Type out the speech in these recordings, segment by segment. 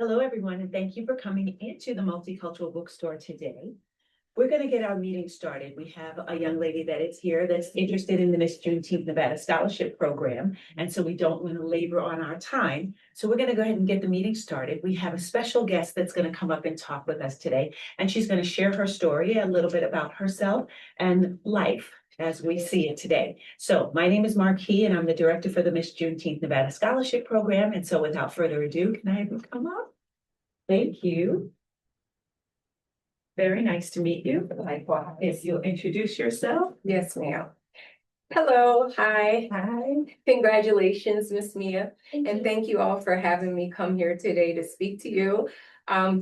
Hello, everyone, and thank you for coming into the Multicultural Bookstore today. We're going to get our meeting started. We have a young lady that is here that's interested in the Miss Juneteenth Nevada Scholarship Program, and so we don't want to labor on our time. So we're going to go ahead and get the meeting started. We have a special guest that's going to come up and talk with us today, and she's going to share her story, a little bit about herself and life as we see it today. So my name is Marquis, and I'm the director for the Miss Juneteenth Nevada Scholarship Program. And so without further ado, can I have you come up? Thank you. Very nice to meet you. Likewise. If you'll introduce yourself. Yes, ma'am. Hello, hi. Hi. Congratulations, Miss Mia. And thank you all for having me come here today to speak to you. I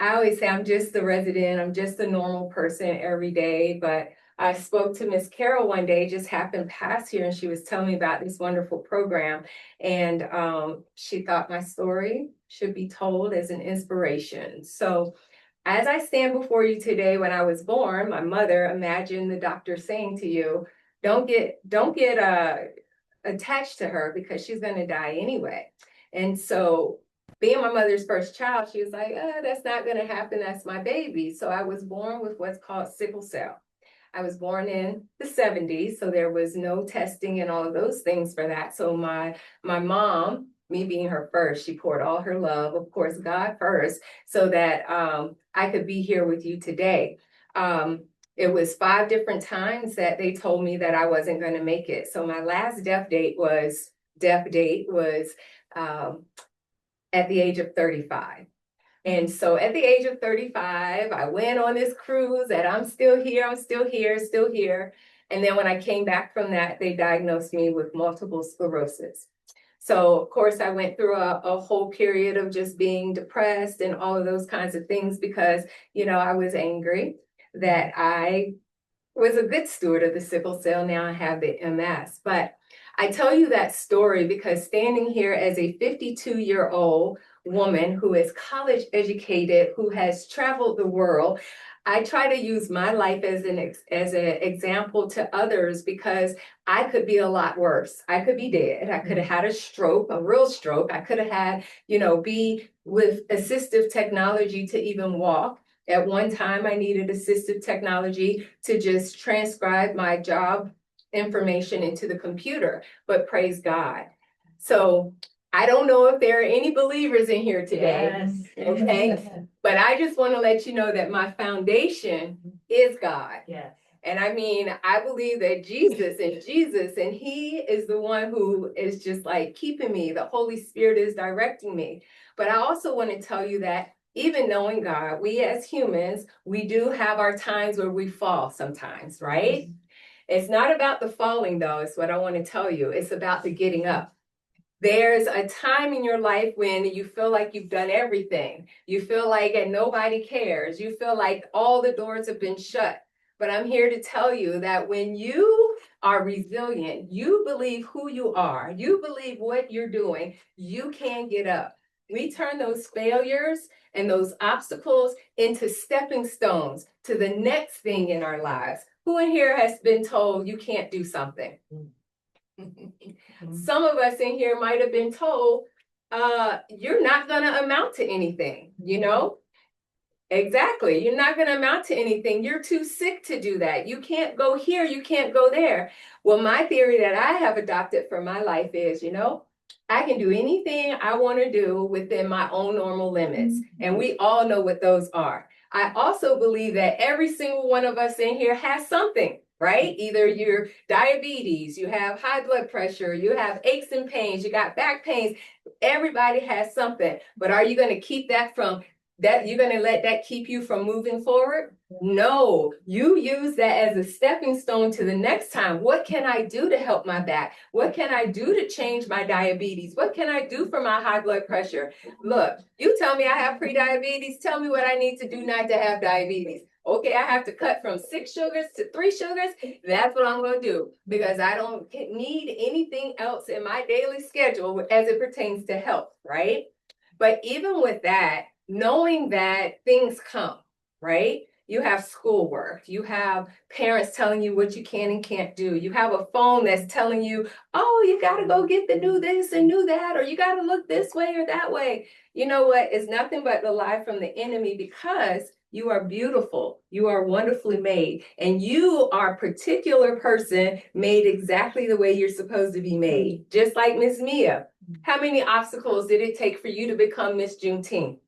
always say I'm just a resident, I'm just a normal person every day, but I spoke to Miss Carol one day, just happened past here, and she was telling me about this wonderful program. And she thought my story should be told as an inspiration. So as I stand before you today, when I was born, my mother, imagine the doctor saying to you, don't get attached to her because she's going to die anyway. And so being my mother's first child, she was like, that's not going to happen. That's my baby. So I was born with what's called sickle cell. I was born in the 70s, so there was no testing and all of those things for that. So my mom, me being her first, she poured all her love, of course, God first, so that I could be here with you today. It was 5 different times that they told me that I wasn't going to make it. So my last death date was at the age of 35. And so at the age of 35, I went on this cruise that I'm still here, still here. And then when I came back from that, they diagnosed me with multiple sclerosis. So of course I went through a whole period of just being depressed and all of those kinds of things because, I was angry that I was a good steward of the sickle cell. Now I have the MS. But I tell you that story because standing here as a 52-year-old woman who is college educated, who has traveled the world, I try to use my life as an example to others because I could be a lot worse. I could be dead. I could have had a stroke, a real stroke. I could have had, be with assistive technology to even walk. At one time, I needed assistive technology to just transcribe my job information into the computer, but praise God. So I don't know if there are any believers in here today. Yes. Okay. Yes. But I just want to let you know that my foundation is God. Yes. And I mean, I believe that Jesus, and he is the one who is just like keeping me. The Holy Spirit is directing me. But I also want to tell you that even knowing God, we as humans, we do have our times where we fall sometimes, right? It's not about the falling, though, is what I want to tell you. It's about the getting up. There's a time in your life when you feel like you've done everything. You feel like and nobody cares. You feel like all the doors have been shut. But I'm here to tell you that when you are resilient, you believe who you are, you believe what you're doing, you can get up. We turn those failures and those obstacles into stepping stones to the next thing in our lives. Who in here has been told you can't do something? Some of us in here might have been told, you're not going to amount to anything, Exactly. You're not going to amount to anything. You're too sick to do that. You can't go here. You can't go there. Well, my theory that I have adopted for my life is, I can do anything I want to do within my own normal limits. And we all know what those are. I also believe that every single one of us in here has something, right? Either you're diabetes, you have high blood pressure, you have aches and pains, you got back pains. Everybody has something. But are you going to keep that you're going to let that keep you from moving forward? No, you use that as a stepping stone to the next time. What can I do to help my back? What can I do to change my diabetes? What can I do for my high blood pressure? Look, you tell me I have pre-diabetes. Tell me what I need to do not to have diabetes. Okay, I have to cut from 6 sugars to 3 sugars. That's what I'm going to do because I don't need anything else in my daily schedule as it pertains to health, right? But even with that, knowing that things come, right? You have schoolwork. You have parents telling you what you can and can't do. You have a phone that's telling you, oh, you got to go get the new this and new that, or you got to look this way or that way. You know what? It's nothing but the lie from the enemy, because you are beautiful. You are wonderfully made. And you are a particular person made exactly the way you're supposed to be made. Just like Miss Mia. How many obstacles did it take for you to become Miss Juneteenth?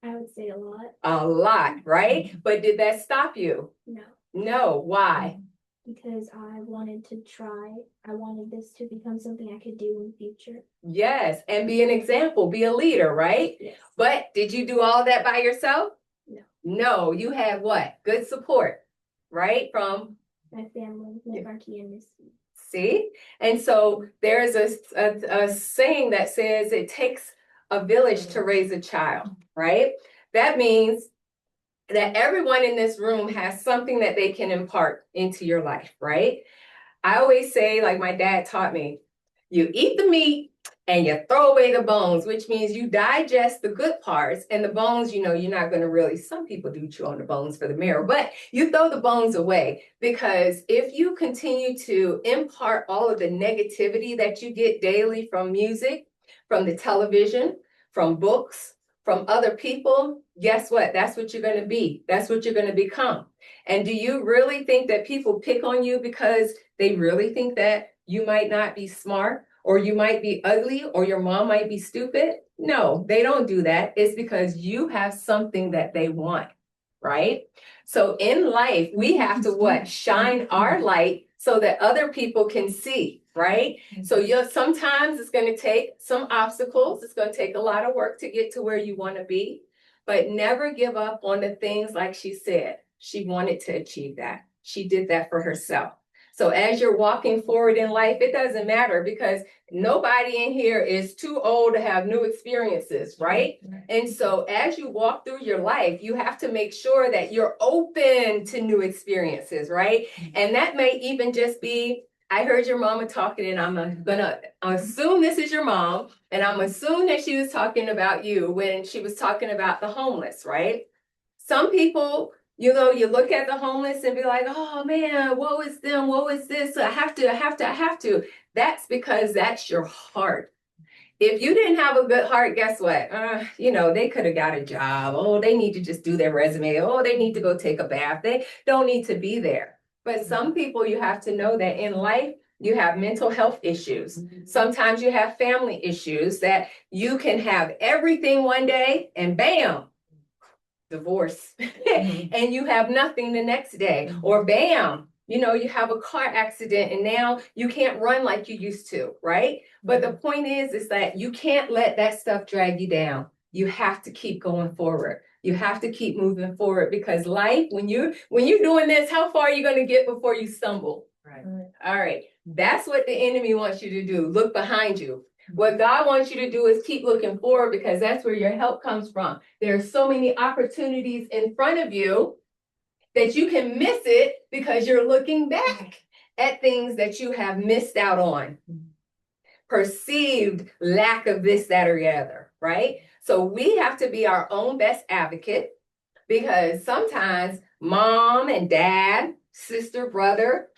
I would say a lot. A lot, right? But did that stop you? No, No. Why? because I wanted to try. I wanted this to become something I could do in the future. Yes. And be an example, be a leader, right? Yes. But did you do all that by yourself? No. No, you had what? Good support, right? From My family, Miss Marquis and Miss. See? And so there's a saying that says it takes a village to raise a child, right? That means that everyone in this room has something that they can impart into your life, right? I always say, like my dad taught me, you eat the meat and you throw away the bones, which means you digest the good parts, and the bones, you know, you're not going to really, some people do chew on the bones for the marrow, but you throw the bones away, because if you continue to impart all of the negativity that you get daily from music, from the television, from books, from other people, guess what? That's what you're going to be. That's what you're going to become. And do you really think that people pick on you because they really think that you might not be smart, or you might be ugly, or your mom might be stupid? No, they don't do that. It's because you have something that they want, right? So in life, we have to what? Shine our light so that other people can see, right? So sometimes it's going to take some obstacles. It's going to take a lot of work to get to where you want to be, but never give up on the things. Like she said, she wanted to achieve that. She did that for herself. So as you're walking forward in life, it doesn't matter, because nobody in here is too old to have new experiences, right? And so as you walk through your life, you have to make sure that you're open to new experiences, right? And that may even just be, I heard your mama talking, and I'm gonna assume this is your mom, and I'm assuming that she was talking about you when she was talking about the homeless, right? Some people, you know, you look at the homeless and be like, oh man, woe is them, woe is this, I have to. That's because that's your heart. If you didn't have a good heart, guess what? You know, they could have got a job. Oh, they need to just do their resume. Oh, they need to go take a bath. They don't need to be there. But some people, you have to know that in life, you have mental health issues. Sometimes you have family issues, that you can have everything one day and bam, divorce, and you have nothing the next day, or bam, you know, you have a car accident and now you can't run like you used to, right? But the point is that you can't let that stuff drag you down. You have to keep going forward. You have to keep moving forward, because life, when you're doing this, how far are you going to get before you stumble? Right. All right. That's what the enemy wants you to do. Look behind you. What God wants you to do is keep looking forward, because that's where your help comes from. There are so many opportunities in front of you that you can miss it because you're looking back at things that you have missed out on. Perceived lack of this, that, or the other, right? So we have to be our own best advocate, because sometimes mom and dad, sister, brother,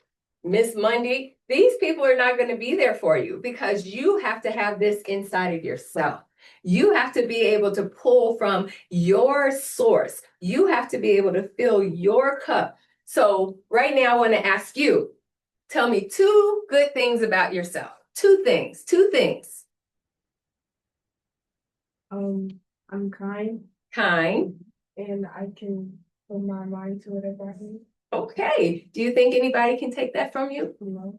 Miss Monday, these people are not going to be there for you, because you have to have this inside of yourself. You have to be able to pull from your source. You have to be able to fill your cup. So right now, I want to ask you, tell me 2 good things about yourself. 2 things. I'm kind, Kind. and I can put my mind to whatever I need. Okay. Do you think anybody can take that from you? No.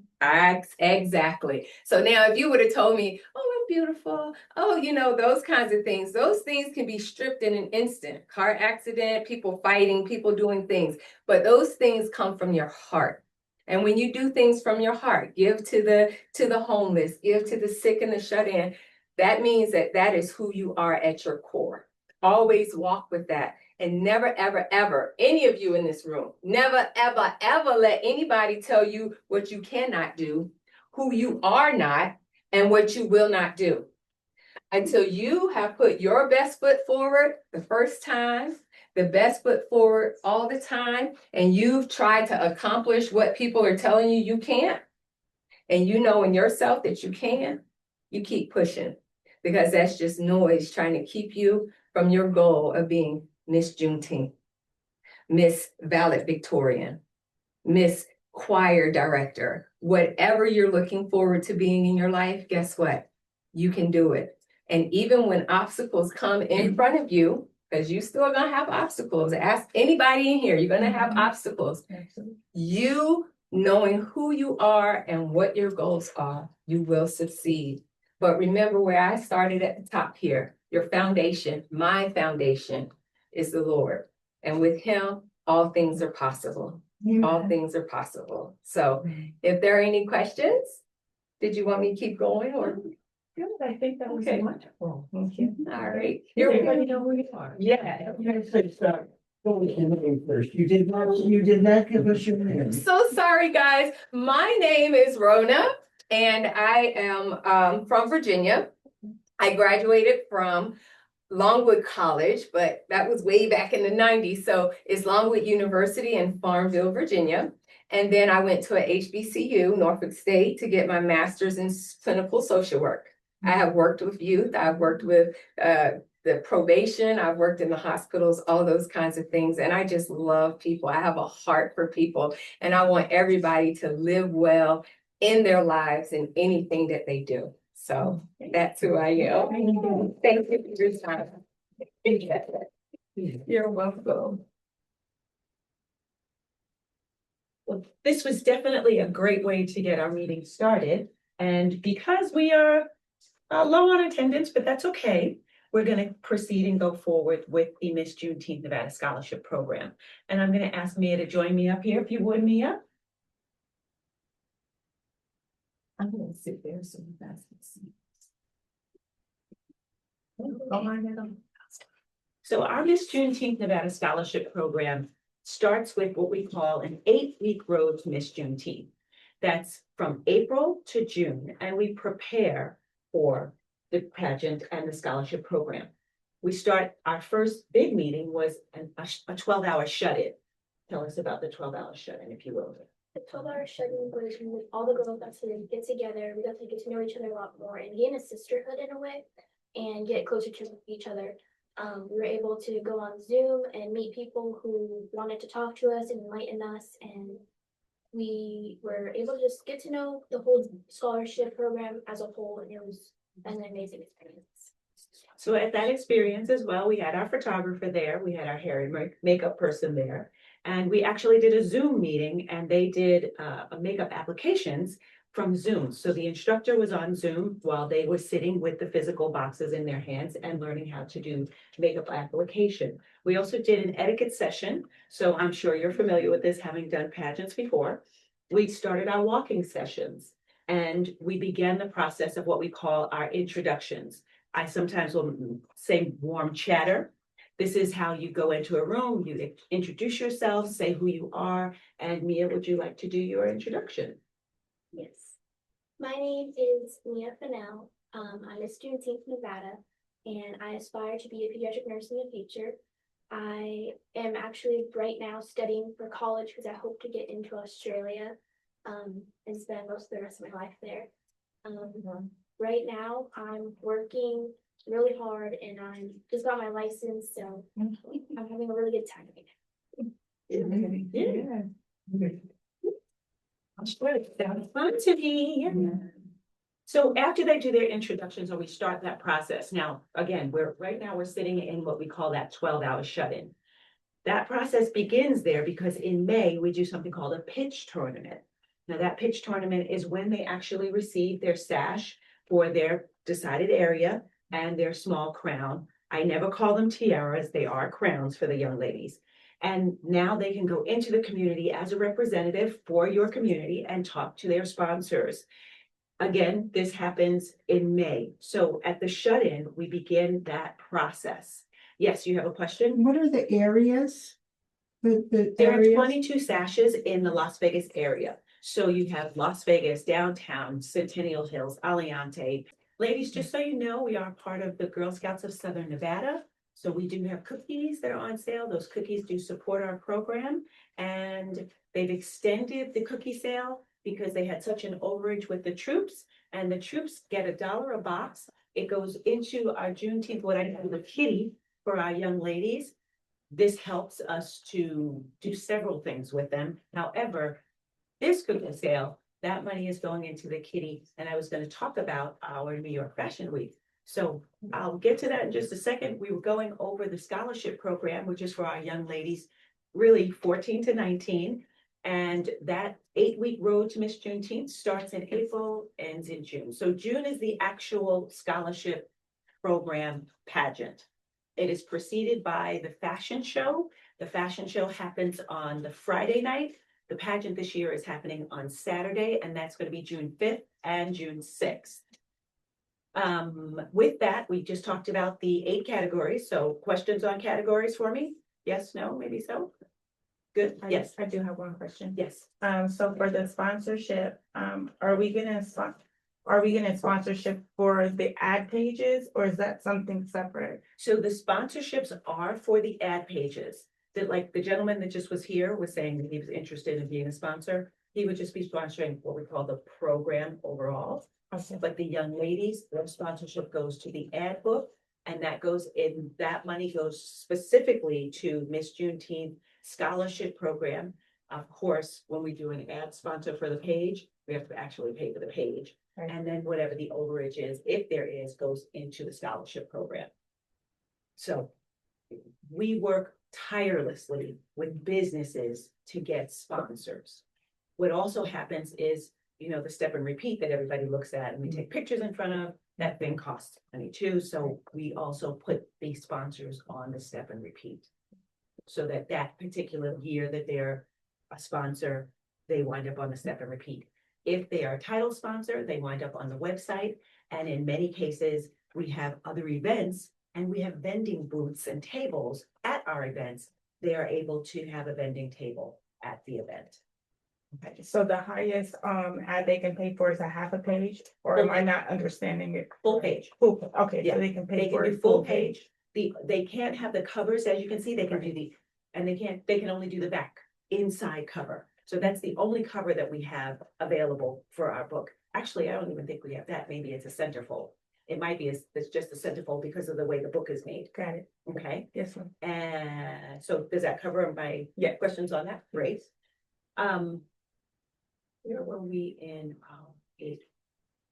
Exactly. So now if you would have told me, oh, I'm beautiful, oh, you know, those kinds of things, those things can be stripped in an instant. Car accident, people fighting, people doing things, but those things come from your heart. And when you do things from your heart, give to the homeless, give to the sick and the shut in, that means that is who you are at your core. Always walk with that. And never, ever, ever, any of you in this room, never, ever, ever let anybody tell you what you cannot do, who you are not, and what you will not do. Until you have put your best foot forward the first time, the best foot forward all the time, and you've tried to accomplish what people are telling you you can't, and you know in yourself that you can, you keep pushing, because that's just noise trying to keep you from your goal of being Miss Juneteenth, Miss Valedictorian, Miss Choir Director. Whatever you're looking forward to being in your life, guess what? You can do it. And even when obstacles come in front of you, because you still gonna have obstacles, ask anybody in here, you're gonna have obstacles. You knowing who you are and what your goals are, you will succeed. But remember where I started at the top here, your foundation, my foundation is the Lord. And with him, all things are possible. All things are possible. So if there are any questions, did you want me to keep going or? Good, I think that was Okay. wonderful. Thank you. All right. Everybody know who you are. Yeah. Go with your name first. You did not give us your name. So sorry, guys. My name is Rona, and I am from Virginia. I graduated from Longwood College, but that was way back in the 90s. So it's Longwood University in Farmville, Virginia. And then I went to a HBCU, Norfolk State, to get my master's in clinical social work. I have worked with youth. I've worked with the probation. I've worked in the hospitals, all those kinds of things. And I just love people. I have a heart for people. And I want everybody to live well in their lives in anything that they do. So that's who I am. Thank you for your time. You're welcome. Well, this was definitely a great way to get our meeting started. And because we are low on attendance, but that's okay, we're going to proceed and go forward with the Miss Juneteenth Nevada Scholarship Program. And I'm going to ask Mia to join me up here, if you would, Mia. I'm going to sit there so you guys can see. So our Miss Juneteenth Nevada Scholarship Program starts with what we call an 8-week road to Miss Juneteenth. That's from April to June, and we prepare for the pageant and the scholarship program. We start, our first big meeting was a 12-hour shut-in. Tell us about the 12-hour shut-in, if you will. The 12-hour shut-in was when all the girls got to get together. We got to get to know each other a lot more and gain a sisterhood in a way and get closer to each other. We were able to go on Zoom and meet people who wanted to talk to us and enlighten us, and we were able to just get to know the whole scholarship program as a whole, and it was an amazing experience. So at that experience as well, we had our photographer there, we had our hair and makeup person there, and we actually did a Zoom meeting, and they did makeup applications from Zoom. So the instructor was on Zoom while they were sitting with the physical boxes in their hands and learning how to do makeup application. We also did an etiquette session. So I'm sure you're familiar with this, having done pageants before. We started our walking sessions, and we began the process of what we call our introductions. I sometimes will say warm chatter. This is how you go into a room, you introduce yourself, say who you are, and Mia, would you like to do your introduction? Yes. My name is Mia Fennell. I'm Miss Juneteenth, Nevada, and I aspire to be a pediatric nurse in the future. I am actually right now studying for college because I hope to get into Australia and spend most of the rest of my life there. Right now, I'm working really hard and I'm just got my license, so I'm having a really good time right now. Yeah. Sounds fun to me. So after they do their introductions, or we start that process. Now, again, right now we're sitting in what we call that 12-hour shut-in. That process begins there because in May, we do something called a pitch tournament. Now that pitch tournament is when they actually receive their sash for their decided area and their small crown. I never call them tiaras, they are crowns for the young ladies. And now they can go into the community as a representative for your community and talk to their sponsors. Again, this happens in May. So at the shut-in, we begin that process. Yes, you have a question? What are the areas? The There are areas? 22 sashes in the Las Vegas area. So you have Las Vegas, downtown, Centennial Hills, Aliante. Ladies, just so you know, we are part of the Girl Scouts of Southern Nevada. So we do have cookies that are on sale. Those cookies do support our program. And they've extended the cookie sale because they had such an overage with the troops. And the troops get $1 a box. It goes into our Juneteenth, what I call the kitty for our young ladies. This helps us to do several things with them. However, this cookie sale, that money is going into the kitty. And I was going to talk about our New York Fashion Week. So I'll get to that in just a second. We were going over the scholarship program, which is for our young ladies, really 14 to 19. And that 8-week road to Miss Juneteenth starts in April, ends in June. So June is the actual scholarship program pageant. It is preceded by the fashion show. The fashion show happens on the Friday night. The pageant this year is happening on Saturday, and that's going to be June 5th and June 6th. With that, we just talked about the 8 categories. So questions on categories for me? Yes, no, maybe so? Good, yes, I do have one question. yes. So for the sponsorship, are we gonna sponsorship for the ad pages, or is that something separate? So the sponsorships are for the ad pages. That, like the gentleman that just was here was saying that he was interested in being a sponsor. He would just be sponsoring what we call the program overall. Okay. But the young ladies, their sponsorship goes to the ad book, and that money goes specifically to Miss Juneteenth scholarship program. Of course, when we do an ad sponsor for the page, we have to actually pay for the page. Right. And then whatever the overage is, if there is, goes into the scholarship program. So we work tirelessly with businesses to get sponsors. What also happens is, the step and repeat that everybody looks at and we take pictures in front of, that thing costs money too. So we also put the sponsors on the step and repeat. So that particular year that they're a sponsor, they wind up on the step and repeat. If they are a title sponsor, they wind up on the website. And in many cases, we have other events and we have vending booths and tables at our events. They are able to have a vending table at the event. Okay, so the highest ad they can pay for is a half a page, or am I not understanding it? Full page. Full, okay, Yeah, so they can They pay can for do a full page. They can't have the covers, as you can see, they can do and they can only do the back inside cover. So that's the only cover that we have available for our book. Actually, I don't even think we have that. Maybe it's a centerfold. It might be, it's just a centerfold because of the way the book is made. Got it. Okay. Yes, ma'am. And so does that cover my questions on that? Great. Where were we in 8?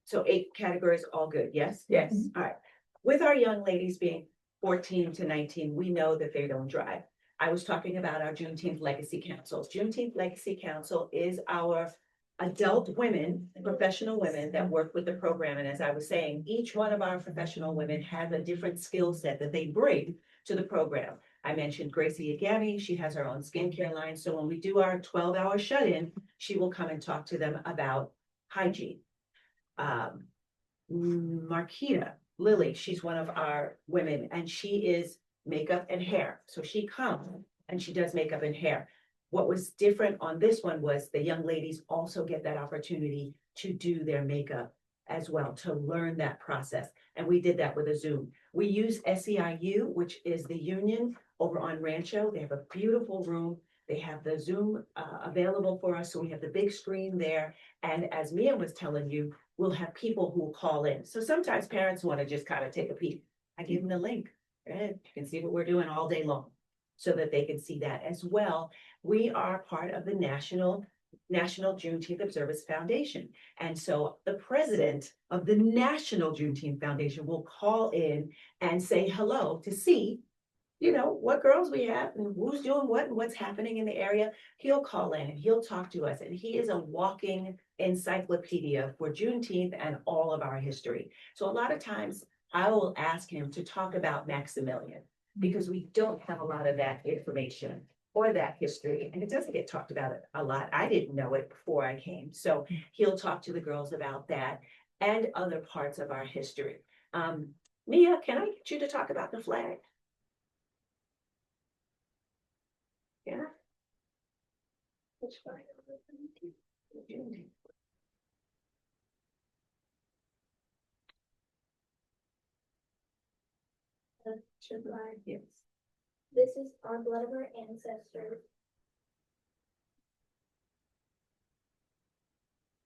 So 8 categories, all good, yes? Yes. All right. With our young ladies being 14 to 19, we know that they don't drive. I was talking about our Juneteenth Legacy Council. Juneteenth Legacy Council is our adult women, professional women that work with the program. And as I was saying, each one of our professional women has a different skill set that they bring to the program. I mentioned Gracie Agami, she has her own skincare line. So when we do our 12-hour shut-in, she will come and talk to them about hygiene. Marquita Lily, she's one of our women, and she is makeup and hair. So she comes and she does makeup and hair. What was different on this one was the young ladies also get that opportunity to do their makeup as well, to learn that process. And we did that with a Zoom. We use SEIU, which is the union over on Rancho. They have a beautiful room. They have the Zoom available for us. So we have the big screen there. And as Mia was telling you, we'll have people who will call in. So sometimes parents want to just kind of take a peek. I give them the link. You can see what we're doing all day long so that they can see that as well. We are part of the National Juneteenth Observance Foundation. And so the president of the National Juneteenth Foundation will call in and say hello to see, what girls we have and who's doing what and what's happening in the area. He'll call in and he'll talk to us. And he is a walking encyclopedia for Juneteenth and all of our history. So a lot of times I will ask him to talk about Maximilian because we don't have a lot of that information or that history, and it doesn't get talked about a lot. I didn't know it before I came. So he'll talk to the girls about that and other parts of our history. Mia, can I get you to talk about the flag? Yeah. Which flag? the flag. Yes. This is our blood of our ancestors.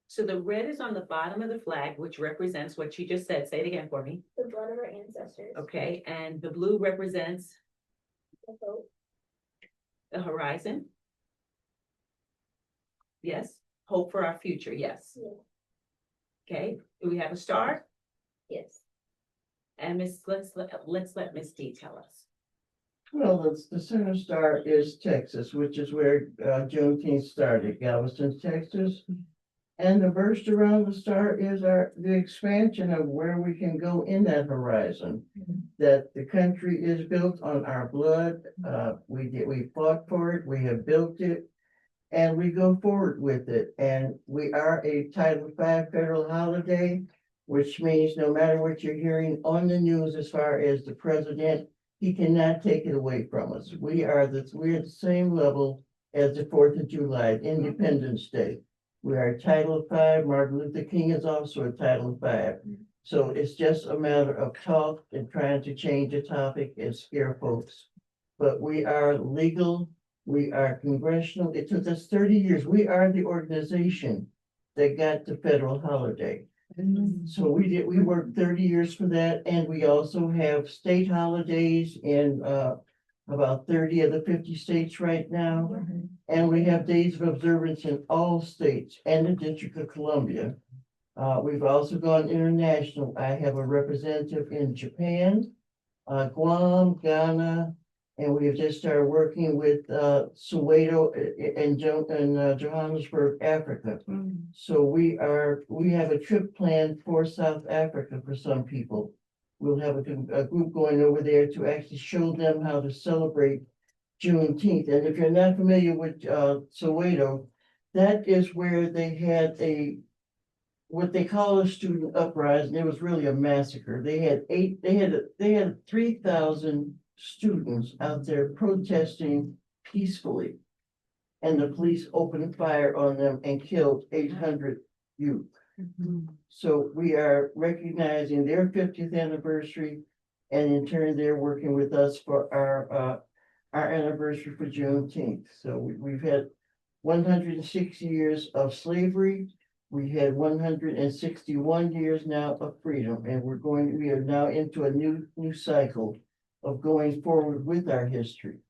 So the red is on the bottom of the flag, which represents what you just said. Say it again for me. The blood of our ancestors. Okay, and the blue represents The hope. the horizon. Yes, hope for our future, yes. Yes. Okay, do we have a star? Yes. And let's let Miss D tell us. Well, the center star is Texas, which is where Juneteenth started, Galveston, Texas. And the burst around the star is the expansion of where we can go in that horizon. That the country is built on our blood. We fought for it, we have built it, and we go forward with it. And we are a Title V federal holiday, which means no matter what you're hearing on the news as far as the president, he cannot take it away from us. We're at the same level as the 4th of July, Independence Day. We are Title V. Martin Luther King is also a Title V. So it's just a matter of talk and trying to change the topic and scare folks. But we are legal, we are congressional. It took us 30 years. We are the organization that got the federal holiday. So we worked 30 years for that, and we also have state holidays in about 30 of the 50 states right now. And we have days of observance in all states and the District of Columbia. We've also gone international. I have a representative in Japan, Guam, Ghana, and we have just started working with Soweto and Johannesburg, Africa. So we have a trip planned for South Africa for some people. We'll have a group going over there to actually show them how to celebrate Juneteenth. And if you're not familiar with Soweto, that is where they had what they call a student uprising. It was really a massacre. They had 3,000 students out there protesting peacefully. And the police opened fire on them and killed 800 youth. So we are recognizing their 50th anniversary, and in turn, they're working with us for our anniversary for Juneteenth. So we've had 106 years of slavery. We had 161 years now of freedom, and we are now into a new cycle of going forward with our history.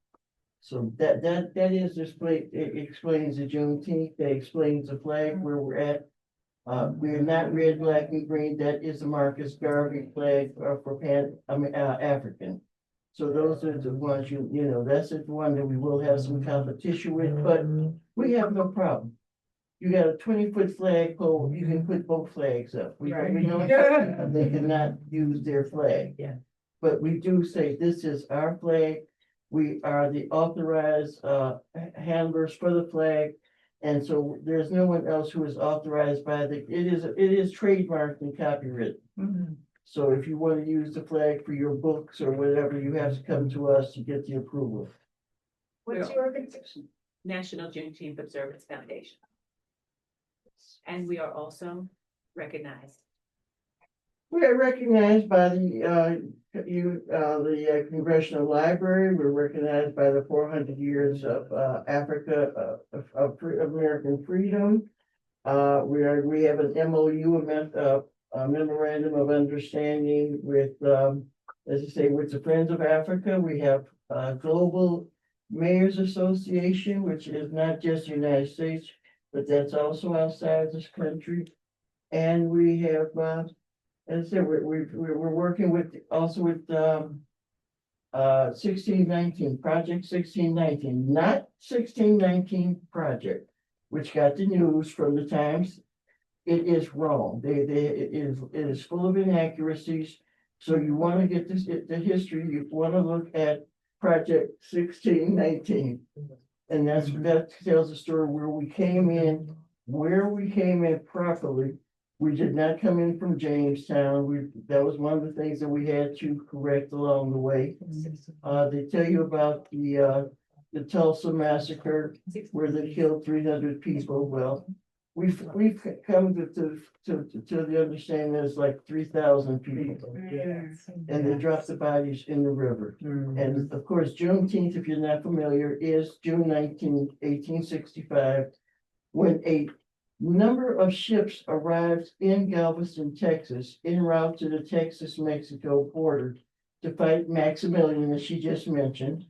So that is display. It explains the Juneteenth. That explains the flag where we're at. We are not red, black, and green. That is the Marcus Garvey flag for African. So those are the ones that's the one that we will have some competition with, but we have no problem. You got a 20-foot flag pole, you can put both flags up. We don't, they cannot use their flag. Yeah. But we do say this is our flag. We are the authorized handlers for the flag. And so there's no one else who is authorized by it is trademarked and copyrighted. So if you want to use the flag for your books or whatever, you have to come to us to get the approval. What's your organization? National Juneteenth Observance Foundation. And we are also recognized. We are recognized by the Congressional Library. We're recognized by the 400 years of Africa of American freedom. We have an MOU, a memorandum of understanding with, as I say, with the Friends of Africa. We have Global Mayors Association, which is not just the United States, but that's also outside this country. And we have, as I said, we're working with 1619, Project 1619, not 1619 Project, which got the news from the Times. It is wrong. It is full of inaccuracies. So you want to get the history, you want to look at Project 1619. And that tells the story where we came in properly. We did not come in from Jamestown. That was one of the things that we had to correct along the way. They tell you about the Tulsa massacre where they killed 300 people. Well, we've come to the understanding there's like 3,000 people. And they dropped the bodies in the river. And of course, Juneteenth, if you're not familiar, is June 19th, 1865, when a number of ships arrived in Galveston, Texas, en route to the Texas-Mexico border to fight Maximilian, as she just mentioned.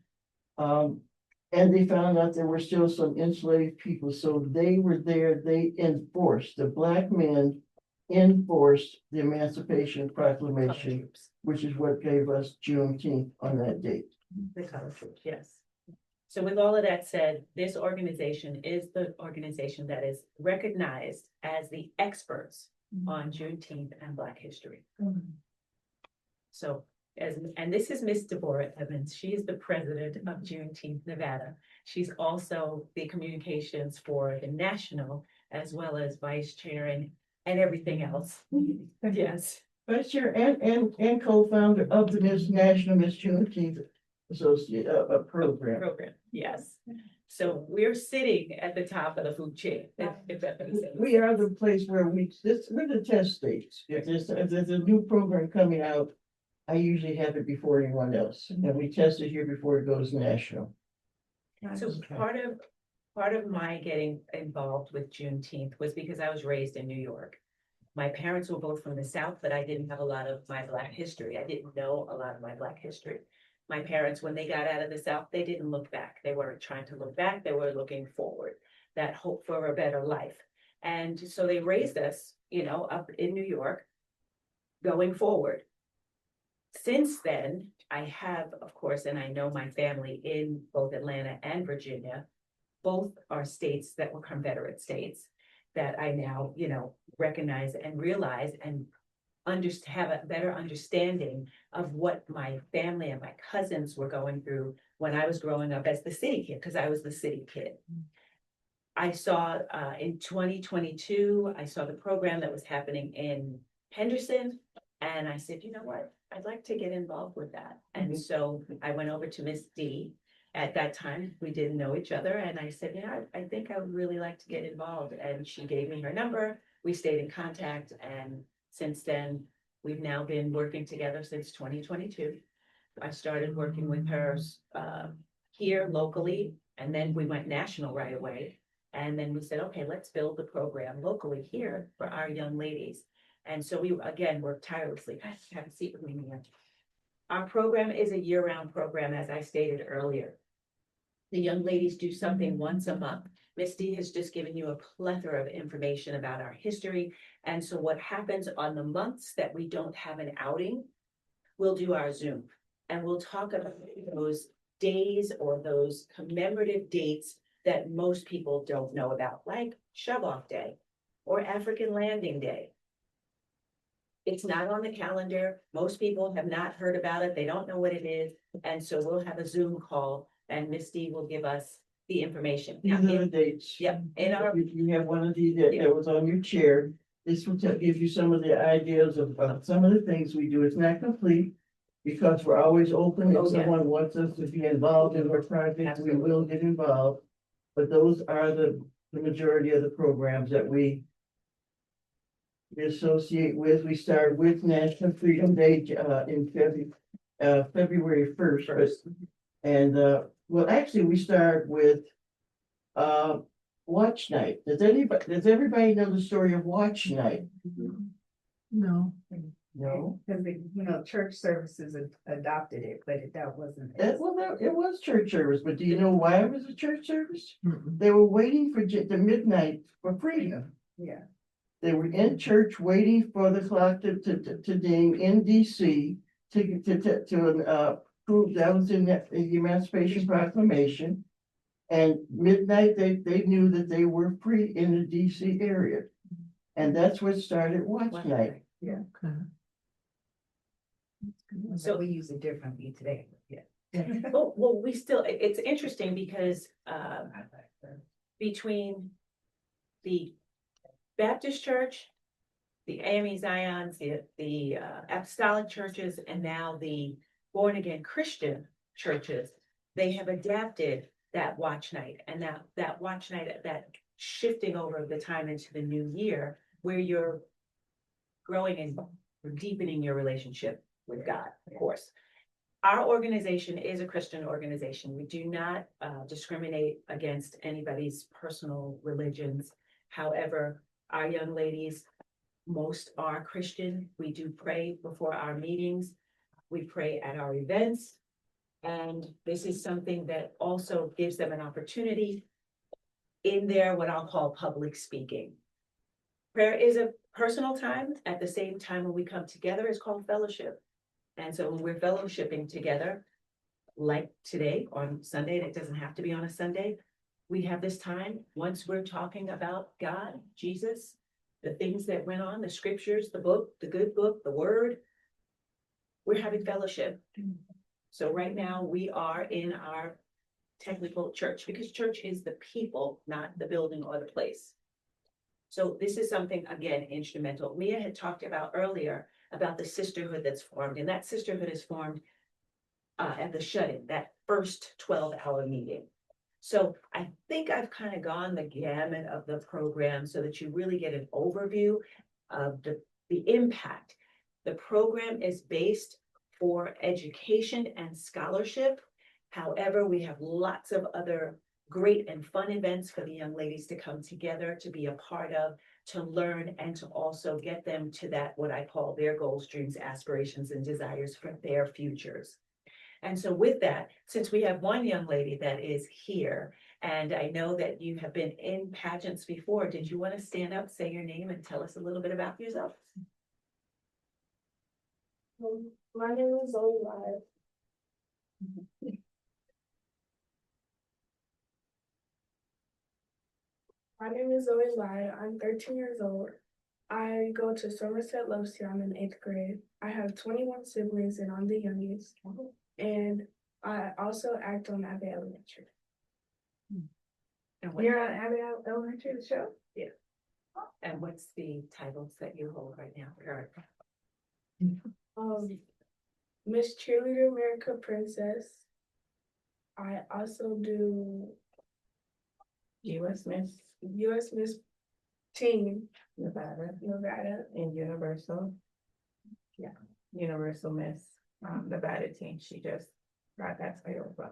And they found out there were still some enslaved people, so they were there, they enforced, the black men enforced the Emancipation Proclamation, which is what gave us Juneteenth on that date. The color troops, yes. So with all of that said, this organization is the organization that is recognized as the experts on Juneteenth and Black history. So, and this is Miss Deborah Evans. She is the president of Juneteenth Nevada. She's also the communications for the national, as well as vice chair and everything else. Yes. Vice Chair and co-founder of the National Miss Juneteenth Associate program. Yes. So we're sitting at the top of the food chain, if that makes sense. We are the place where we're the test states. If there's a new program coming out, I usually have it before anyone else, and we test it here before it goes national. So part of my getting involved with Juneteenth was because I was raised in New York. My parents were both from the South, but I didn't have a lot of my Black history. I didn't know a lot of my Black history. My parents, when they got out of the South, they didn't look back. They weren't trying to look back. They were looking forward, that hope for a better life. And so they raised us, up in New York, going forward. Since then, I have, of course, and I know my family in both Atlanta and Virginia, both are states that were Confederate states that I now, recognize and realize and have a better understanding of what my family and my cousins were going through when I was growing up as the city kid, because I was the city kid. I saw in 2022, I saw the program that was happening in Henderson, and I said, you know what, I'd like to get involved with that. And so I went over to Miss D. At that time, we didn't know each other, and I said, I think I would really like to get involved. And she gave me her number. We stayed in contact, and since then, we've now been working together since 2022. I started working with her here locally, and then we went national right away. And then we said, okay, let's build the program locally here for our young ladies. And so we, again, work tirelessly. Have a seat with me, Mia. Our program is a year-round program, as I stated earlier. The young ladies do something once a month. Misty has just given you a plethora of information about our history. And so what happens on the months that we don't have an outing, we'll do our Zoom. And we'll talk about those days or those commemorative dates that most people don't know about, like Shove-Off Day or African Landing Day. It's not on the calendar. Most people have not heard about it. They don't know what it is. And so we'll have a Zoom call and Misty will give us the information. These are the dates. Yep, in our, You have one of these that was on your chair. This will give you some of the ideas of some of the things we do. It's not complete because we're always open. If someone wants us to be involved in our project, we will get involved. But those are the majority of the programs that we associate with. We start with National Freedom Day in February 1st. And well, actually, we start with Watch Night. Does everybody know the story of Watch Night? No. No. Because church services adopted it, but that wasn't. It was church service, but do you know why it was a church service? They were waiting for the midnight for freedom. Yeah. They were in church waiting for the clock to ding in DC to prove that was in the Emancipation Proclamation. And midnight, they knew that they were free in the DC area. And that's what started Watch Night. Yeah. So we use it differently today. Yeah. well, we still, it's interesting because between the Baptist Church, the AME Zions, the Apostolic churches, and now the born again Christian churches, they have adapted that Watch Night, and that Watch Night, that shifting over the time into the new year where you're growing and deepening your relationship with God, of course. Our organization is a Christian organization. We do not discriminate against anybody's personal religions. However, our young ladies, most are Christian. We do pray before our meetings. We pray at our events. And this is something that also gives them an opportunity in their, what I'll call public speaking. Prayer is a personal time. At the same time, when we come together, it's called fellowship. And so when we're fellowshipping together, like today on Sunday, and it doesn't have to be on a Sunday, we have this time, once we're talking about God, Jesus, the things that went on, the scriptures, the book, the good book, the word, we're having fellowship. So right now we are in our technical church, because church is the people, not the building or the place. So this is something, again, instrumental. Mia had talked about earlier about the sisterhood that's formed, and that sisterhood is formed at the shut-in, that first 12-hour meeting. So I think I've kind of gone the gamut of the program so that you really get an overview of the impact. The program is based for education and scholarship. However, we have lots of other great and fun events for the young ladies to come together, to be a part of, to learn, and to also get them to that, what I call their goals, dreams, aspirations, and desires for their futures. And so with that, since we have one young lady that is here, and I know that you have been in pageants before, did you want to stand up, say your name, and tell us a little bit about yourself? My name is Zoe Live. My name is Zoe Lai. I'm 13 years old. I go to Somerset Lowsey. I'm in 8th grade. I have 21 siblings and I'm the youngest. And I also act on Abbey Elementary. And what, You're on Abbey Elementary, the show? and what's the titles that you hold right now? Currently? Miss Cheerleader America Princess. I also do US Miss US Miss Teen Nevada Nevada. and Universal. Yeah. Universal Miss Nevada team. She just got that title from.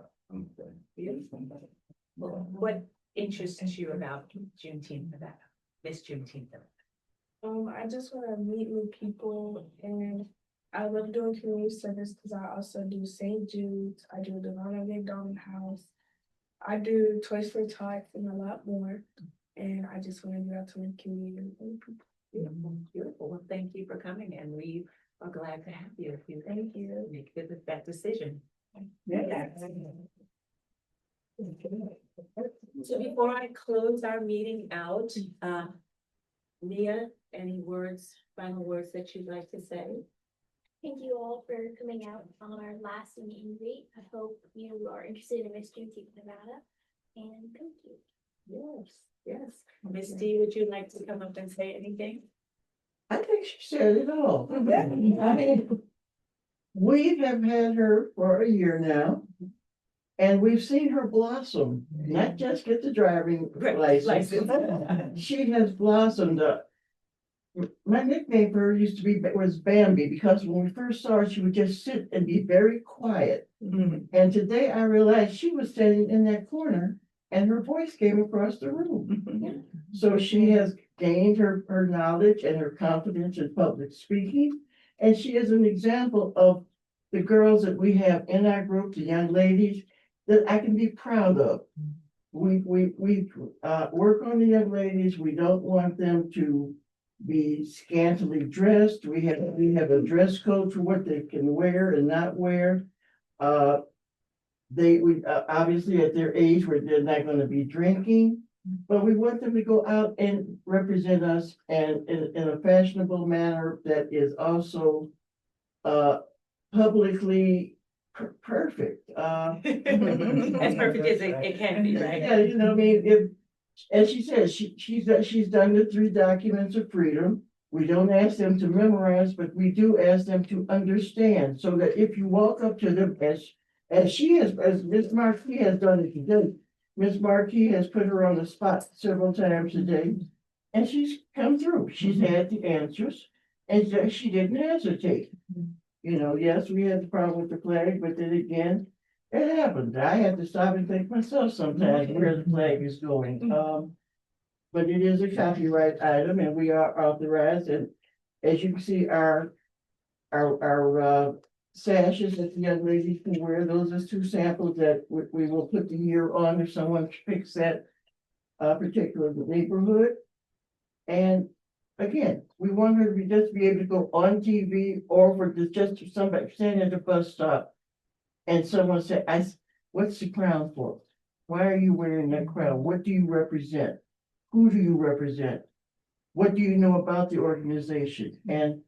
Beautiful. Well, what interests you about Juneteenth, Nevada? Miss Juneteenth, Nevada? I just want to meet new people, and I love doing community service because I also do St. Jude's. I do the Ronald McDonald House. I do Toys for Tots and a lot more. And I just want to get out to the community and meet people. Beautiful, beautiful. Well, thank you for coming, and we are glad to have you. If you Thank you. make that decision. Yeah. So before I close our meeting out, Mia, any words, final words that you'd like to say? Thank you all for coming out on our last meet and greet. I hope you are interested in Miss Juneteenth Nevada. And thank you. Yes, yes. Miss D, would you like to come up and say anything? I think she said it all. I mean, we have had her for a year now. And we've seen her blossom, not just get the driving license. She has blossomed up. My nickname for her used to be, was Bambi, because when we first saw her, she would just sit and be very quiet. And today I realized she was sitting in that corner and her voice came across the room. So she has gained her knowledge and her confidence in public speaking. And she is an example of the girls that we have in our group, the young ladies, that I can be proud of. We work on the young ladies. We don't want them to be scantily dressed. We have a dress code for what they can wear and not wear. We obviously at their age where they're not going to be drinking, but we want them to go out and represent us and in a fashionable manner that is also publicly perfect. As perfect as it can be, right? Yeah, you know, I mean, if, as she says, she's done the 3 documents of freedom. We don't ask them to memorize, but we do ask them to understand, so that if you walk up to them as she has, as Ms. Marquis has done it today, Ms. Markey has put her on the spot several times today, and she's come through. She's had the answers, and she didn't hesitate. You know, yes, we had the problem with the flag, but then again, it happened. I had to stop and think myself sometimes where the flag is going. But it is a copyright item, and we are authorized, and as you can see, our sashes that the young ladies can wear, those are two samples that we will put the year on if someone picks that particular neighborhood. And again, we want her to just be able to go on TV or for just somebody standing at the bus stop and someone say, what's the crown for? Why are you wearing that crown? What do you represent? Who do you represent? What do you know about the organization? And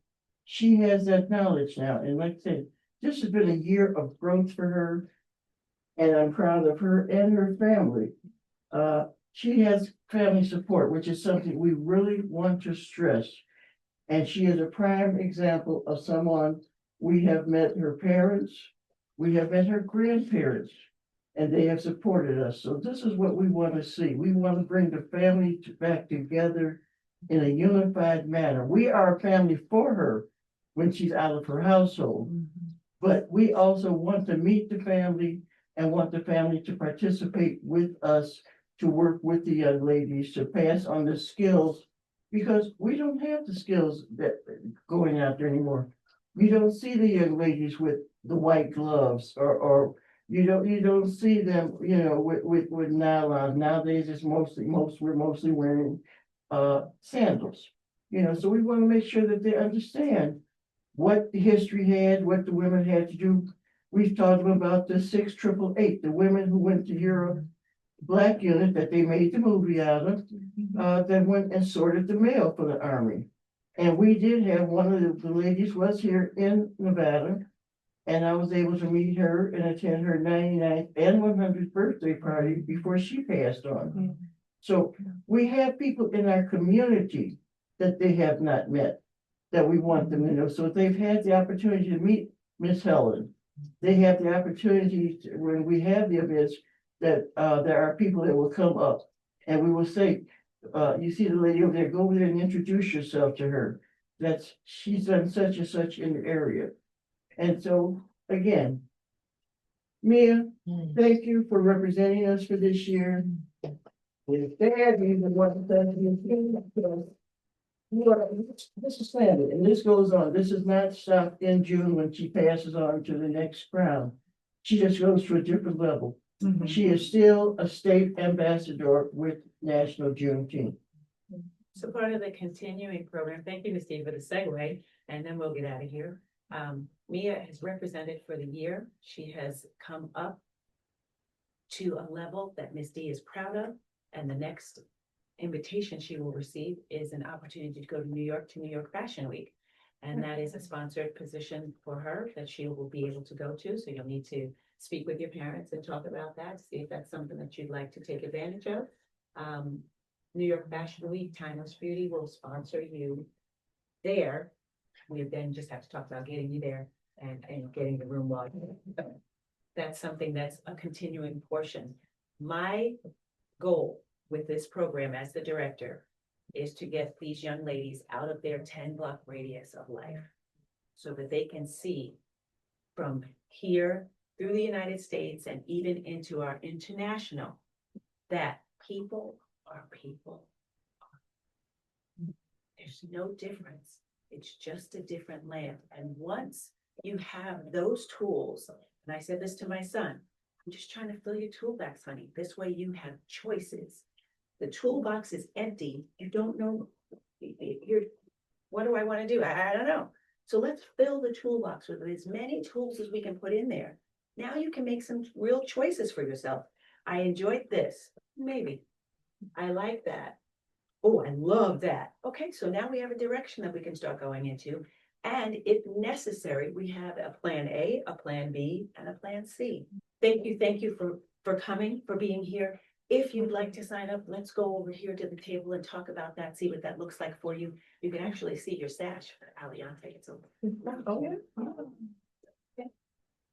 she has that knowledge now. And like I said, this has been a year of growth for her. And I'm proud of her and her family. She has family support, which is something we really want to stress. And she is a prime example of someone, we have met her parents, we have met her grandparents, and they have supported us. So this is what we want to see. We want to bring the family back together in a unified manner. We are a family for her when she's out of her household, but we also want to meet the family and want the family to participate with us, to work with the young ladies, to pass on the skills, because we don't have the skills that going out there anymore. You don't see the young ladies with the white gloves or you don't see them, you know, with nylon. Nowadays it's we're mostly wearing sandals. You know, so we want to make sure that they understand what the history had, what the women had to do. We've talked about the 6888, the women who went to Europe, Black unit that they made the movie out of, that went and sorted the mail for the army. And we did have one of the ladies was here in Nevada, and I was able to meet her and attend her 99th and 100th birthday party before she passed on. So we have people in our community that they have not met, that we want them to know. So they've had the opportunity to meet Miss Helen. They have the opportunity to, when we have the events, that there are people that will come up and we will say, you see the lady over there, go over there and introduce yourself to her. She's done such and such in the area. And so, again, Mia, thank you for representing us for this year. With that, we would want to thank you because this is standard, and this goes on. This is not stopped in June when she passes on to the next crown. She just goes to a different level. She is still a state ambassador with National Juneteenth. So part of the continuing program, thank you, Ms. Steve, for the segue, and then we'll get out of here. Mia has represented for the year. She has come up to a level that Ms. D is proud of, and the next invitation she will receive is an opportunity to go to New York Fashion Week. And that is a sponsored position for her that she will be able to go to. So you'll need to speak with your parents and talk about that, see if that's something that you'd like to take advantage of. New York Fashion Week, Timeless Beauty will sponsor you there. We then just have to talk about getting you there and getting the room lodged. That's something that's a continuing portion. My goal with this program as the director is to get these young ladies out of their 10-block radius of life so that they can see from here through the United States and even into our international that people are people. There's no difference. It's just a different land. And once you have those tools, and I said this to my son, I'm just trying to fill your toolbox, honey. This way you have choices. The toolbox is empty. You don't know, what do I want to do? I don't know. So let's fill the toolbox with as many tools as we can put in there. Now you can make some real choices for yourself. I enjoyed this. Maybe. I like that. Oh, I love that. Okay, so now we have a direction that we can start going into. And if necessary, we have a plan A, a plan B, and a plan C. Thank you for coming, for being here. If you'd like to sign up, let's go over here to the table and talk about that, see what that looks like for you. You can actually see your stash for Aliante. It's over. Oh, yeah. Okay.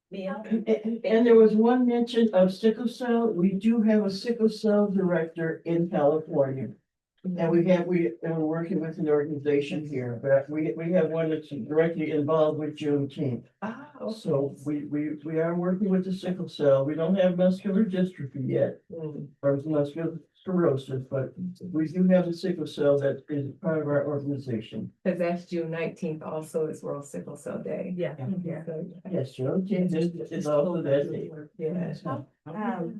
Mia, And there was one mention of sickle cell. We do have a sickle cell director in California. And we're working with an organization here, but we have one that's directly involved with Juneteenth. Oh, So we are working with the sickle cell. We don't have muscular dystrophy yet, or muscular sclerosis, but we do have a sickle cell that is part of our organization. Cause that's June 19th also is World Sickle Cell Day. Yeah. So, Yes, Juneteenth is also that day. Yeah. um,